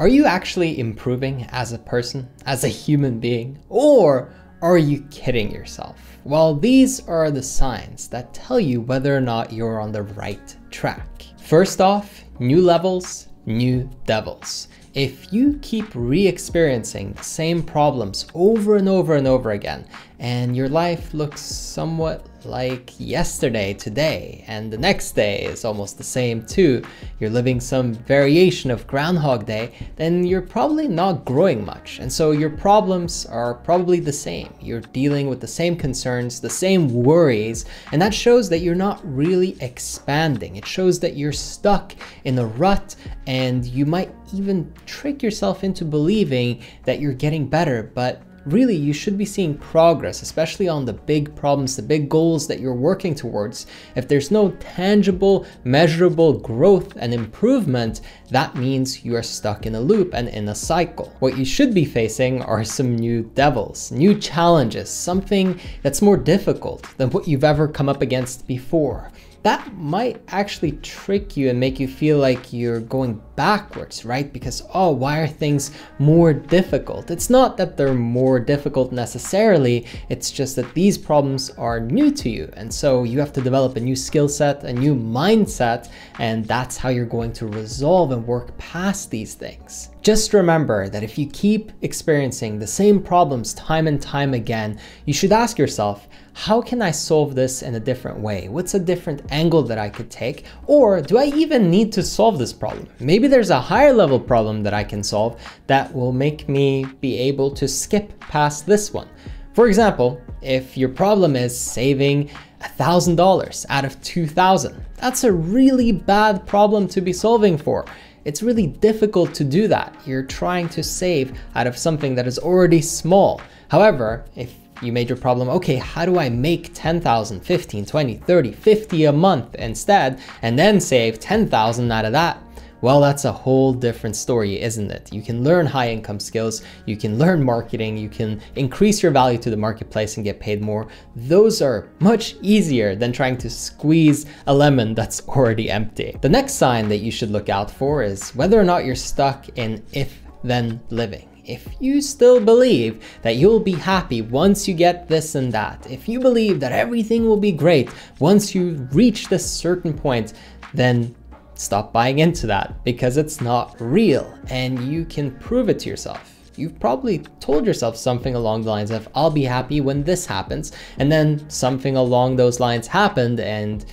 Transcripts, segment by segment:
Are you actually improving as a person, as a human being, or are you kidding yourself? Well, these are the signs that tell you whether or not you're on the right track. First off, new levels, new devils. If you keep re-experiencing the same problems over and over and over again, and your life looks somewhat like yesterday, today, and the next day is almost the same too, you're living some variation of Groundhog Day, then you're probably not growing much. And so your problems are probably the same. You're dealing with the same concerns, the same worries, and that shows that you're not really expanding. It shows that you're stuck in a rut, and you might even trick yourself into believing that you're getting better, but really, you should be seeing progress, especially on the big problems, the big goals that you're working towards. If there's no tangible, measurable growth and improvement, that means you are stuck in a loop and in a cycle. What you should be facing are some new devils, new challenges, something that's more difficult than what you've ever come up against before. That might actually trick you and make you feel like you're going backwards, right? Because, oh, why are things more difficult? It's not that they're more difficult necessarily, it's just that these problems are new to you. And so you have to develop a new skill set, a new mindset, and that's how you're going to resolve and work past these things. Just remember that if you keep experiencing the same problems time and time again, you should ask yourself, how can I solve this in a different way? What's a different angle that I could take? Or do I even need to solve this problem? Maybe there's a higher level problem that I can solve that will make me be able to skip past this one. For example, if your problem is saving $1,000 out of $2,000, that's a really bad problem to be solving for. It's really difficult to do that. You're trying to save out of something that is already small. However, if you made your problem, okay, how do I make 10,000, 15, 20, 30, 50 a month instead, and then save 10,000 out of that? Well, that's a whole different story, isn't it? You can learn high income skills, you can learn marketing, you can increase your value to the marketplace and get paid more. Those are much easier than trying to squeeze a lemon that's already empty. The next sign that you should look out for is whether or not you're stuck in if-then living. If you still believe that you'll be happy once you get this and that, if you believe that everything will be great once you reach this certain point, then stop buying into that, because it's not real and you can prove it to yourself. You've probably told yourself something along the lines of, I'll be happy when this happens, and then something along those lines happened and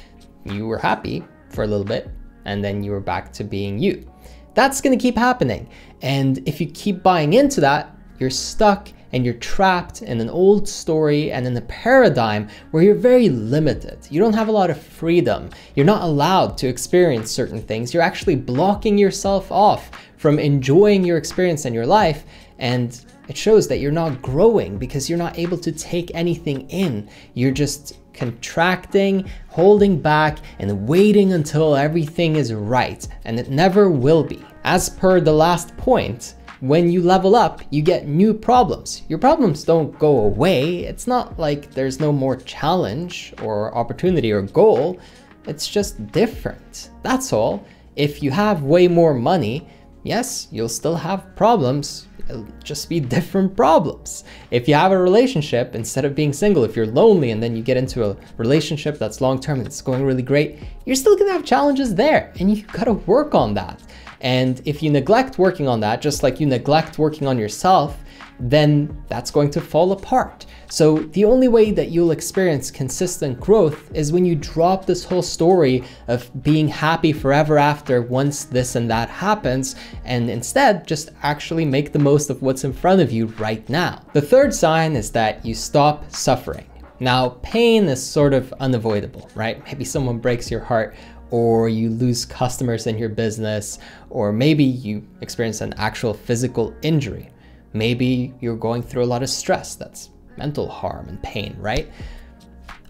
you were happy for a little bit and then you were back to being you. That's gonna keep happening. And if you keep buying into that, you're stuck and you're trapped in an old story and in a paradigm where you're very limited. You don't have a lot of freedom. You're not allowed to experience certain things. You're actually blocking yourself off from enjoying your experience in your life. And it shows that you're not growing because you're not able to take anything in. You're just contracting, holding back, and waiting until everything is right, and it never will be. As per the last point, when you level up, you get new problems. Your problems don't go away. It's not like there's no more challenge or opportunity or goal. It's just different. That's all. If you have way more money, yes, you'll still have problems. It'll just be different problems. If you have a relationship, instead of being single, if you're lonely and then you get into a relationship that's long-term and it's going really great, you're still gonna have challenges there and you gotta work on that. And if you neglect working on that, just like you neglect working on yourself, then that's going to fall apart. So the only way that you'll experience consistent growth is when you drop this whole story of being happy forever after once this and that happens, and instead just actually make the most of what's in front of you right now. The third sign is that you stop suffering. Now, pain is sort of unavoidable, right? Maybe someone breaks your heart, or you lose customers in your business, or maybe you experience an actual physical injury. Maybe you're going through a lot of stress. That's mental harm and pain, right?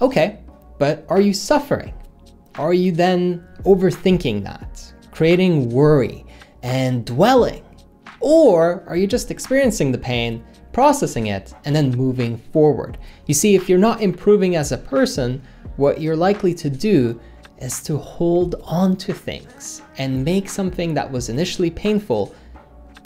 Okay, but are you suffering? Are you then overthinking that, creating worry and dwelling? Or are you just experiencing the pain, processing it, and then moving forward? You see, if you're not improving as a person, what you're likely to do is to hold on to things and make something that was initially painful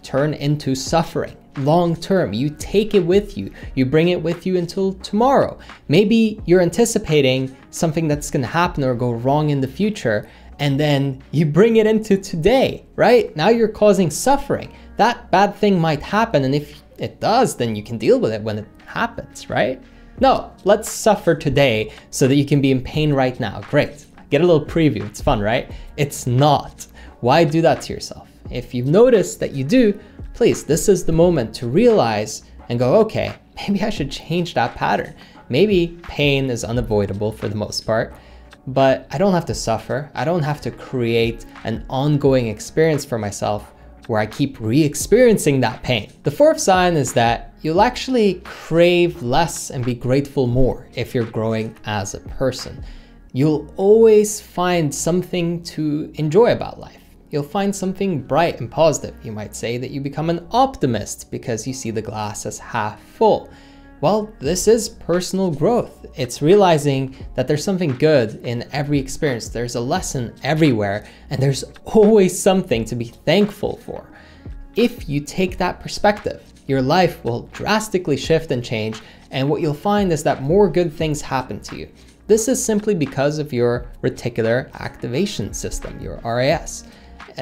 turn into suffering. Long term, you take it with you. You bring it with you until tomorrow. Maybe you're anticipating something that's going to happen or go wrong in the future, and then you bring it into today, right? Now you're causing suffering. That bad thing might happen, and if it does, then you can deal with it when it happens, right? No, let's suffer today so that you can be in pain right now. Great. Get a little preview. It's fun, right? It's not. Why do that to yourself? If you've noticed that you do, please, this is the moment to realize and go, okay, maybe I should change that pattern. Maybe pain is unavoidable for the most part, but I don't have to suffer. I don't have to create an ongoing experience for myself where I keep re-experiencing that pain. The fourth sign is that you'll actually crave less and be grateful more if you're growing as a person. You'll always find something to enjoy about life. You'll find something bright and positive. You might say that you become an optimist because you see the glass as half full. Well, this is personal growth. It's realizing that there's something good in every experience. There's a lesson everywhere, and there's always something to be thankful for. If you take that perspective, your life will drastically shift and change, and what you'll find is that more good things happen to you. This is simply because of your reticular activation system, your RAS.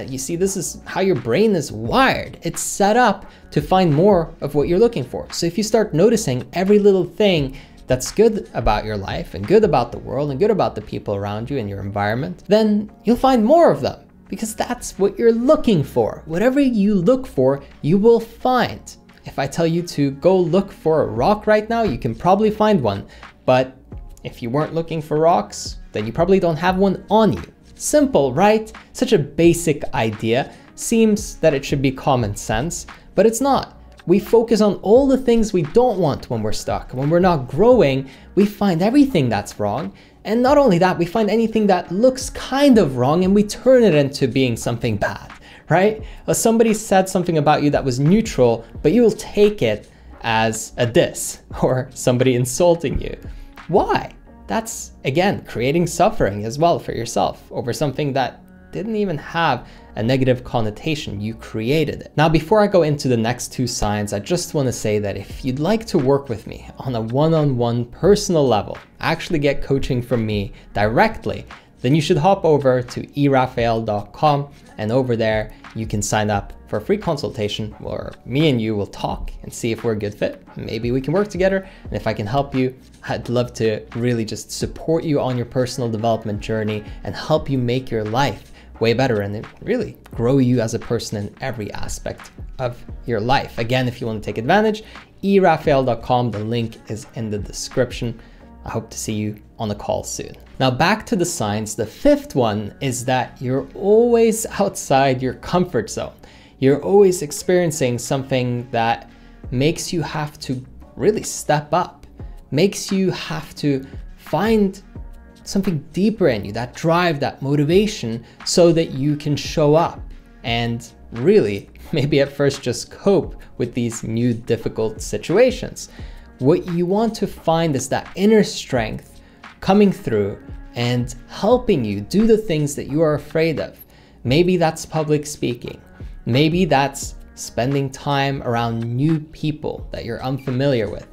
You see, this is how your brain is wired. It's set up to find more of what you're looking for. So if you start noticing every little thing that's good about your life and good about the world and good about the people around you and your environment, then you'll find more of them because that's what you're looking for. Whatever you look for, you will find. If I tell you to go look for a rock right now, you can probably find one. But if you weren't looking for rocks, then you probably don't have one on you. Simple, right? Such a basic idea. Seems that it should be common sense, but it's not. We focus on all the things we don't want when we're stuck. When we're not growing, we find everything that's wrong. And not only that, we find anything that looks kind of wrong and we turn it into being something bad, right? Somebody said something about you that was neutral, but you'll take it as a diss or somebody insulting you. Why? That's, again, creating suffering as well for yourself over something that didn't even have a negative connotation. You created it. Now, before I go into the next two signs, I just want to say that if you'd like to work with me on a one-on-one personal level, actually get coaching from me directly, then you should hop over to erafael.com, and over there you can sign up for a free consultation where me and you will talk and see if we're a good fit. Maybe we can work together, and if I can help you, I'd love to really just support you on your personal development journey and help you make your life way better and really grow you as a person in every aspect of your life. Again, if you want to take advantage, erafael.com, the link is in the description. I hope to see you on the call soon. Now back to the signs. The fifth one is that you're always outside your comfort zone. You're always experiencing something that makes you have to really step up, makes you have to find something deeper in you, that drive, that motivation, so that you can show up and really maybe at first just cope with these new difficult situations. What you want to find is that inner strength coming through and helping you do the things that you are afraid of. Maybe that's public speaking. Maybe that's spending time around new people that you're unfamiliar with.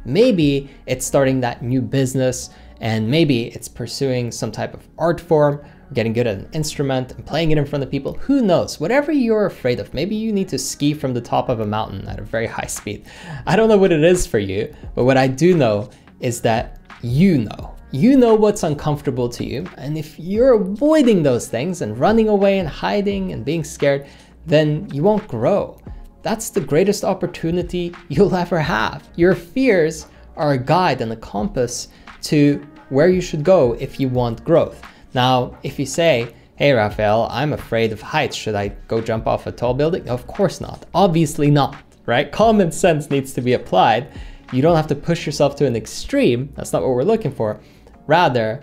Maybe it's starting that new business, and maybe it's pursuing some type of art form, getting good at an instrument and playing it in front of people. Who knows? Whatever you're afraid of. Maybe you need to ski from the top of a mountain at a very high speed. I don't know what it is for you, but what I do know is that you know what's uncomfortable to you. And if you're avoiding those things and running away and hiding and being scared, then you won't grow. That's the greatest opportunity you'll ever have. Your fears are a guide and a compass to where you should go if you want growth. Now, if you say, hey, Raphael, I'm afraid of heights. Should I go jump off a tall building? Of course not. Obviously not, right? Common sense needs to be applied. You don't have to push yourself to an extreme. That's not what we're looking for. Rather,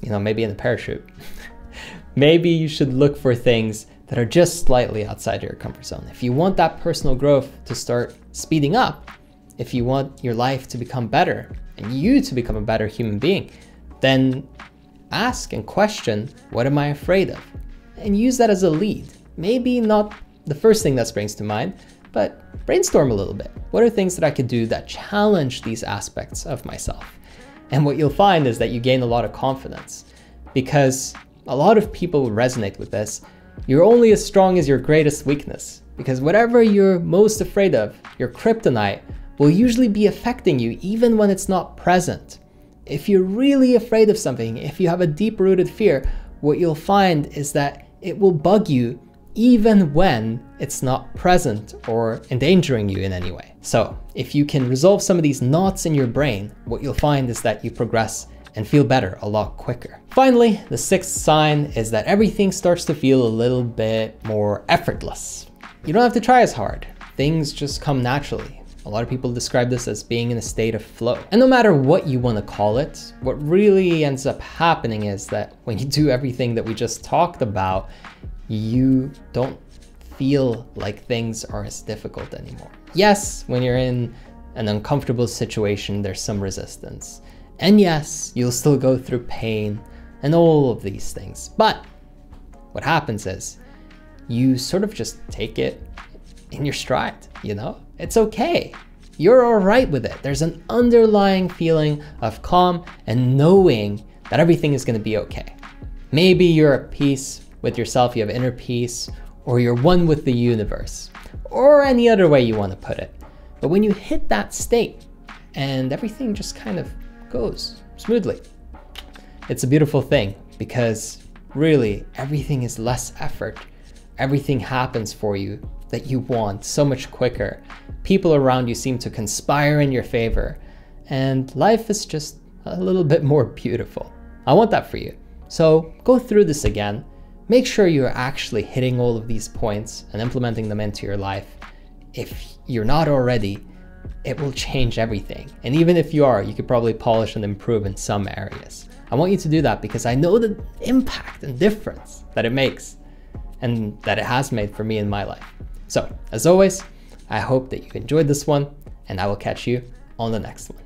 maybe in a parachute. Maybe you should look for things that are just slightly outside your comfort zone. If you want that personal growth to start speeding up, if you want your life to become better and you to become a better human being, then ask and question, what am I afraid of? And use that as a lead. Maybe not the first thing that springs to mind, but brainstorm a little bit. What are things that I could do that challenge these aspects of myself? And what you'll find is that you gain a lot of confidence, because a lot of people will resonate with this. You're only as strong as your greatest weakness, because whatever you're most afraid of, your kryptonite, will usually be affecting you even when it's not present. If you're really afraid of something, if you have a deep-rooted fear, what you'll find is that it will bug you even when it's not present or endangering you in any way. So if you can resolve some of these knots in your brain, what you'll find is that you progress and feel better a lot quicker. Finally, the sixth sign is that everything starts to feel a little bit more effortless. You don't have to try as hard. Things just come naturally. A lot of people describe this as being in a state of flow. And no matter what you want to call it, what really ends up happening is that when you do everything that we just talked about, you don't feel like things are as difficult anymore. Yes, when you're in an uncomfortable situation, there's some resistance. And yes, you'll still go through pain and all of these things. But what happens is you sort of just take it in your stride, you know? It's okay. You're all right with it. There's an underlying feeling of calm and knowing that everything is going to be okay. Maybe you're at peace with yourself, you have inner peace, or you're one with the universe, or any other way you want to put it. But when you hit that state and everything just kind of goes smoothly, it's a beautiful thing, because really everything is less effort. Everything happens for you that you want so much quicker. People around you seem to conspire in your favor, and life is just a little bit more beautiful. I want that for you. So go through this again. Make sure you're actually hitting all of these points and implementing them into your life. If you're not already, it will change everything. And even if you are, you could probably polish and improve in some areas. I want you to do that because I know the impact and difference that it makes and that it has made for me in my life. So as always, I hope that you enjoyed this one, and I will catch you on the next one.